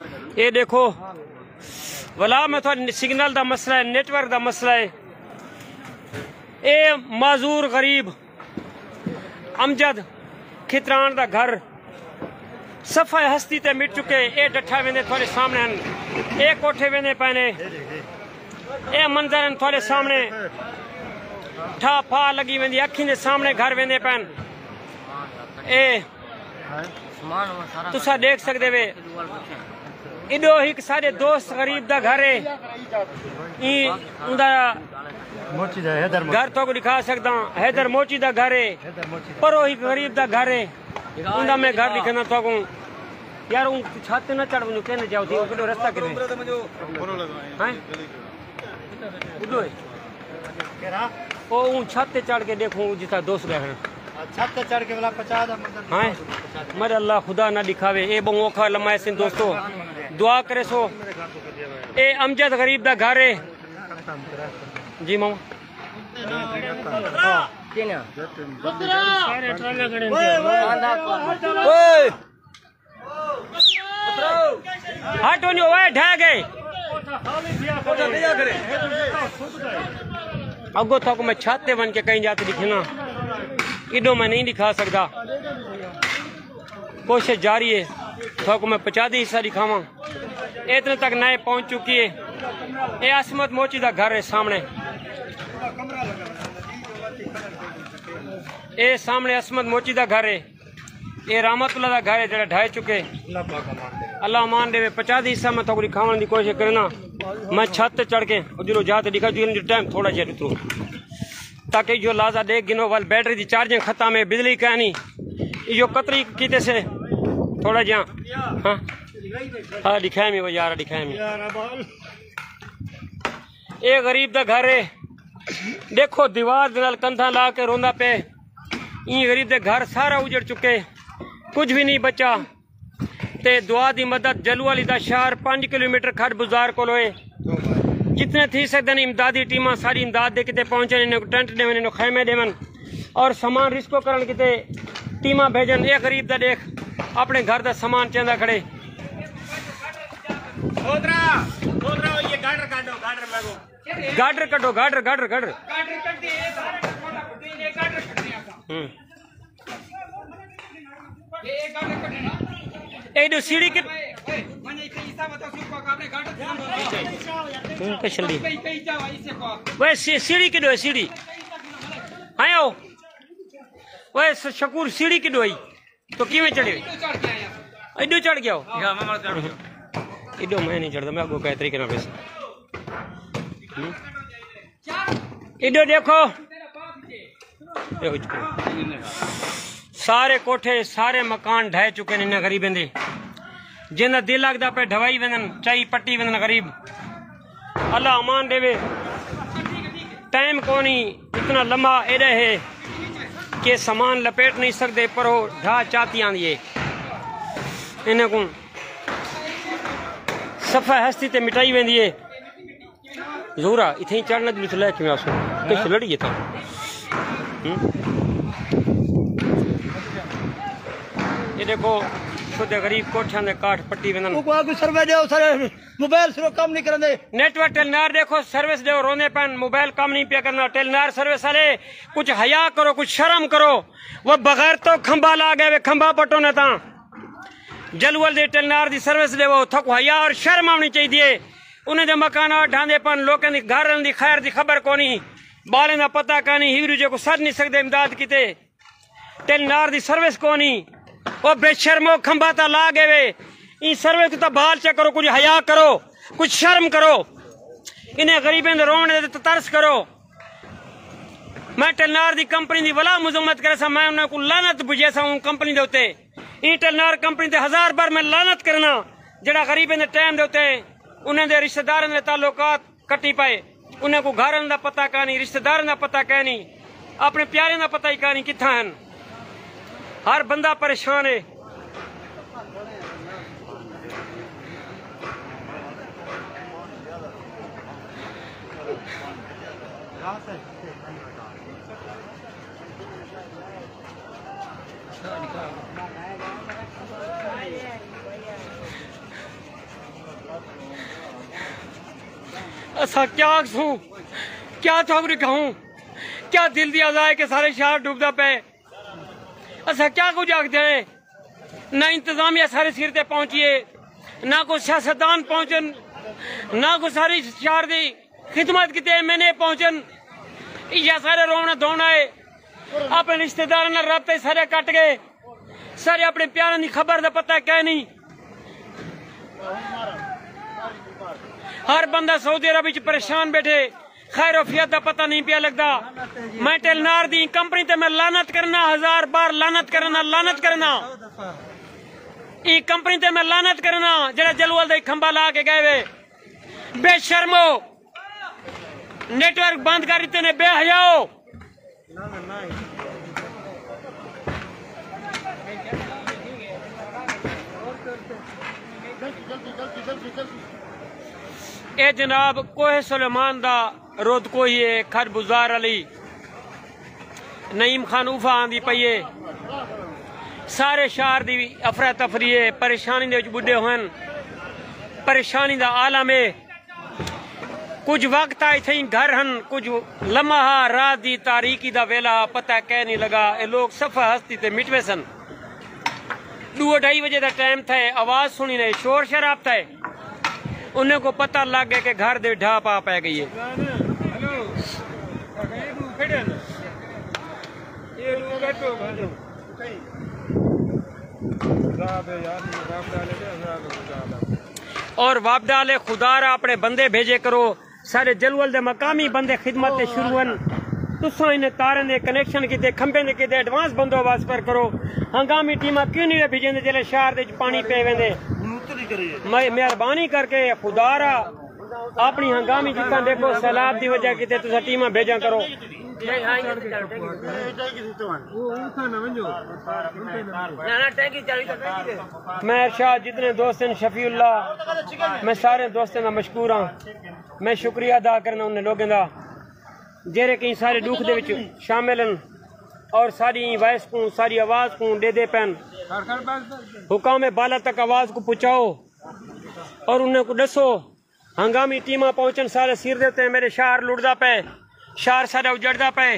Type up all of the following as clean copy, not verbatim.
ये देखो वला में थोड़ा सिग्नल का मसला है, नेटवर्क का मसला है। ये माजूर गरीब अमजद खितरान का घर सफा हस्ती ते मिट चुके। ये डठा वेंदे थोड़े सामने हैं, ये कोठे वेंदे पैने, ये मंजर हैं थोड़े सामने, ठा फा लगी वेंदी अखी दे सामने घर वेंदे पैन। ए तुसा देख सकते वे इडो एक सारे दोस्त गरीब दा घर है। घर तो दिखा सकता हैदर मोची दा घर है, पर वो गरीब दा घर है। उनका मैं घर दिखाना तो यार उन छत न चढ़ मुझे कहने जाओ थी वो रास्ता के ओ उन छत चढ़ के देखूं जितना दोस्त गए छत चढ़ के वाला 50 हाँ मर अल्लाह खुदा ना दिखावे। ए बहु औखा लम्हा सिंह दोस्तों दुआ करे सो। ए अमजद गरीब दा घर है जी मामा। हटो नहीं ओए ढह गए अगो थको मैं छाते बन के कहीं जाते दिखना इडो मैं नहीं दिखा सकता। कोशिश जारी है थको मैं 50 हिस्सा दिखावा। इतने तक नए पहुंच चुकी है। ये असमत मोची का घर है सामने, ये सामने असमत मोची का घर है। ये रामतुल्ला का घर है जरा ढाई चुके। अल्लाह मान दे 50 हिस्सा मैं थोड़ी दिखाने की कोशिश करना। मैं छत चढ़ के जो जाते दिखा जो टाइम थोड़ा जहा उतरू ताकि जो लाजा देख गिनो वाल बैटरी की चार्जिंग खत्म है बिजली का नहीं यो कतरी कीते से थोड़ा जहा हाँ हाँ दिखाया मैं वो यार दिखाया मैं। ये गरीब का घर है देखो दीवार दल कंधा ला के रोंदा पे। ये गरीब के घर सारा उजड़ चुके कुछ भी नहीं बचा। ते दुआ दी मदद जलूवाली दा शहर 5 किलोमीटर खड़ बुजार को लोए जितने थी सकते इमदादी टीमा सारी इमदाद दे किते पहुंचन इन्हें टेंट देवन इन्हें खैमे देवन और सामान रिस्को करन किते टीमा भेजन। ये गरीब दा देख अपने घर दा सामान चंदा खड़े ये गाडर काटो गाडर लगो गाडर कटो गाडर गाडर गाडर ए सीढ़ी के वैसे सीढ़ी किडो है सीढ़ी आयो वैसे शकूर सीढ़ी किडो है तो किवें चढ़े एडो चढ़ गया एडो मैं नहीं चढ़ता मैं अगो कह तरीके ना पैसे एडो देखो सारे कोठे सारे मकान ढह चुके हैं इन गरीबें दे जिन्हें दिल लगता पे ढवाई वेंदन चाई पट्टी वेंदन गरीब। अल्लाह अमान देवे टाइम को नहीं इतना लम्बा एडे है कि सामान लपेट नहीं सकते पर वो ढा चाहती आंदी है इन्हें को सफा हस्ती ते मिटाई वेंदी है। जूरा इथे चढ़ना जुलूस लेके आसो कुछ लड़िए था ये देखो खुद गरीब कोठियां दे काठ पट्टी वेंदन सर्वे दो सारे मोबाइल सिर्फ काम नहीं करंदे नेटवर्क टेलनार देखो सर्विस दो रोने पैन मोबाइल काम नहीं पिया करना। टेलनार सर्विस वाले कुछ हया करो कुछ शर्म करो। वो बगैर तो खंबा ला गए वे खंबा पटो न ता जलवल दे टेलनार दी सर्विस दे वो थको हया और शर्म आनी चाहिए। उन्हें दे मकान ढांदे पन लोगों दी घर दी खैर दी खबर कोनी बाले दा पता कानी हीरू जो को सर नहीं सकते इमदाद किते टेलनार दी सर्विस कोनी वो बेशर्मो खंबा ता ला गए वे इन सर्विस तो बहाल चा करो कुछ हया करो कुछ शर्म करो इन्हें गरीबें दे रोने दे तरस करो। मैं टेलनार दी कंपनी दी वला मुजम्मत करे सा मैं उन्हें को लानत बुझे सा उन कंपनी दे उते इन टेलनार कंपनी दे 1000 बार मैं लानत करना जड़ा गरीबें दे टाइम दे उते उन्हें दे रिश्तेदारों दे ताल्लुकात कटी पाए उन्हें को घर दा पता कहनी रिश्तेदारों दा पता कहनी अपने प्यारे दा पता ही कहनी किथा हैं। हर बंदा परेशान है। असा क्या सू क्या थोड़ी कहूँ क्या दिल दी आजाए के सारे शहर डूबदा पे असा क्या कुछ आखते हैं ना इंतजामिया सारे सिर ते पहुंचिए ना कोई सियासतदान पहुंचन ना कोई सारी शहर दी खिदमत की मैंने पहुंचन या सारे रोना धोना है अपने रिश्तेदार ना रबते सारे कट गए सारे अपने प्यारों की खबर का पता कह नहीं हर बंदा सऊदी अरब परेशान बैठे खैर वफियत का पता नहीं पिया लगता मैं टेलनार दी कंपनी ते मैं लानत करना 1000 बार लानत करना ई कंपनी ते मैं लानत करना जरा जलवल दे खंबा ला के गए वे बेशर्मो नेटवर्क बंद कर दिते ने बेहयाओ ए जनाब कोहे सुलेमान दा रोद कोई है खर बुजार अली नईम खान उफा आंदी पई है सारे शहर दी अफरा तफरी है परेशानी दे बुढ़े होन परेशानी दा आलम है कुछ वक्त आई थी घर हन कुछ लम्हा रात दी तारीकी दा वेला पता कह नहीं लगा ए लोग सफा हस्ती ते मिटवे सन 2-2:30 बजे का टाइम था आवाज सुनी नहीं शोर शराब था उन्हें को पता लग गया कि घर दे ढाप आ पै गई है और वाप डाले खुदारा अपने बंदे भेजे करो सारे जलवल दे मकामी बंदे खिदमत ते शुरू हन तुसा इन्हें तारे ने कनेक्शन किते खंबे ने किते एडवांस बंदोबस्त पर करो हंगामी टीमा क्यों नहीं भेजेंदे जिले शहर दे पानी पे वेंदे मेहरबानी करके खुदारा अपनी हंगामी जितना देखो सैलाब की वजह किते तुसा टीमा भेजा करो मैं इरशाद जितने दोस्त हैं शफीउल्लाह मैं सारे दोस्तों का मशकूर हाँ मैं शुक्रिया अदा करना उन्हें लोगों का जेरे कई सारे दुख दे विच शामिल हैं और सारी वॉइस को सारी आवाज को दे पैन हुकाम बाला तक आवाज को पहुंचाओ और उन्हें को दसो हंगामी टीमा पहुंचन सारे सिर देते हैं मेरे शहर लुटदा पे शहर सारे उजड़दा पे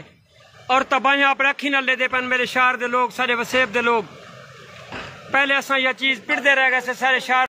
और तबाहियां अपने अखी न ले दे पैन मेरे शहर दे लोग सारे वसेब दे लोग पहले असा यह चीज पिटते रह गए सारे शहर